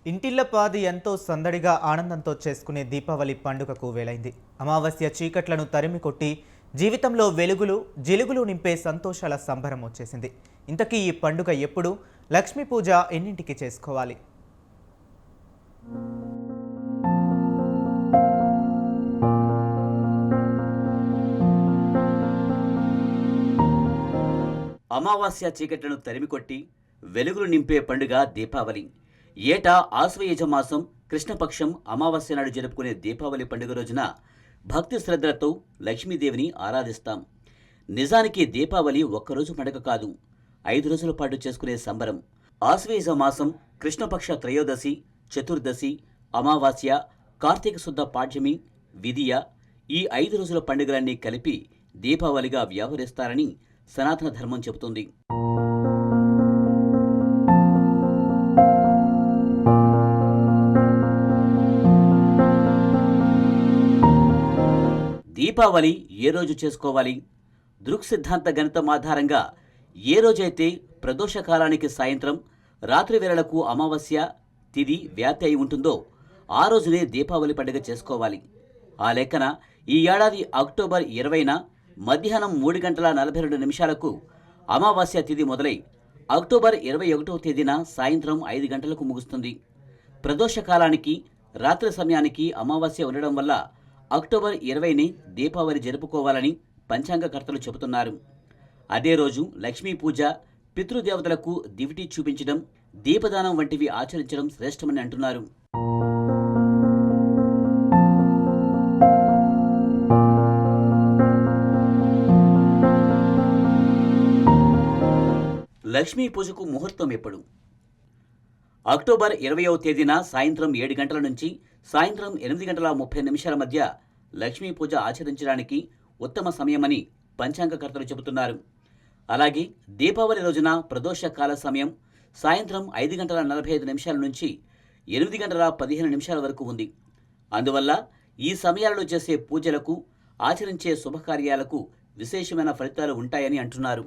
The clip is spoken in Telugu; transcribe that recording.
ఇంటిల్లపాది ఎంతో సందడిగా ఆనందంతో చేసుకునే దీపావళి పండుగకు వేళైంది. అమావాస్య చీకట్లను తరిమి కొట్టి జీవితంలో వెలుగులు జిలుగులు నింపే సంతోషాల సంబరం వచ్చేసింది. ఇంతకీ ఈ పండుగ ఎప్పుడు? లక్ష్మీ పూజ ఎన్నింటికి చేసుకోవాలి? అమావాస్య చీకట్లను తరిమికొట్టి వెలుగులు నింపే పండుగ దీపావళి. ఏటా ఆశ్వయుజ మాసం కృష్ణపక్షం అమావాస్య నాడు జరుపుకునే దీపావళి పండుగ రోజున భక్తి శ్రద్ధలతో లక్ష్మీదేవిని ఆరాధిస్తాం. నిజానికి దీపావళి ఒక్కరోజు పండుగ కాదు, 5 రోజుల పాటు చేసుకునే సంబరం. ఆశ్వయుజ మాసం కృష్ణపక్ష త్రయోదశి, చతుర్దశి, అమావాస్య, కార్తీక శుద్ధ పాడ్యమి, విదియ ఈ 5 రోజుల పండుగలన్నీ కలిపి దీపావళిగా వ్యవహరిస్తారని సనాతన ధర్మం చెబుతుంది. దీపావళి ఏ రోజు చేసుకోవాలి? దృక్ సిద్ధాంత గణితం ఆధారంగా ఏ రోజైతే ప్రదోష కాలానికి సాయంత్రం, రాత్రి వేళలకు అమావాస్య తిథి వ్యాప్తి అయి ఉంటుందో ఆ రోజునే దీపావళి పండుగ చేసుకోవాలి. ఆ లెక్కన ఈ ఏడాది అక్టోబర్ 20న మధ్యాహ్నం 3:42 అమావాస్య తిథి మొదలై అక్టోబర్ 21వ తేదీన సాయంత్రం 5 గంటలకు ముగుస్తుంది. ప్రదోష కాలానికి రాత్రి సమయానికి అమావాస్య ఉండడం వల్ల అక్టోబర్ 20ని దీపావళి జరుపుకోవాలని పంచాంగకర్తలు చెబుతున్నారు. అదే రోజు లక్ష్మీ పూజ, పితృదేవతలకు దివిటి చూపించడం, దీపదానం వంటివి ఆచరించడం శ్రేష్టమని అంటున్నారు. లక్ష్మీ పూజకు ముహూర్తం ఎప్పుడు? అక్టోబర్ 20వ తేదీన సాయంత్రం 7 గంటల నుంచి సాయంత్రం 8:30 మధ్య లక్ష్మీ పూజ ఆచరించడానికి ఉత్తమ సమయమని పంచాంగకర్తలు చెబుతున్నారు. అలాగే దీపావళి రోజున ప్రదోష కాల సమయం సాయంత్రం 5:45 నుంచి 8:15 వరకు ఉంది. అందువల్ల ఈ సమయాలలో చేసే పూజలకు, ఆచరించే శుభకార్యాలకు విశేషమైన ఫలితాలు ఉంటాయని అంటున్నారు.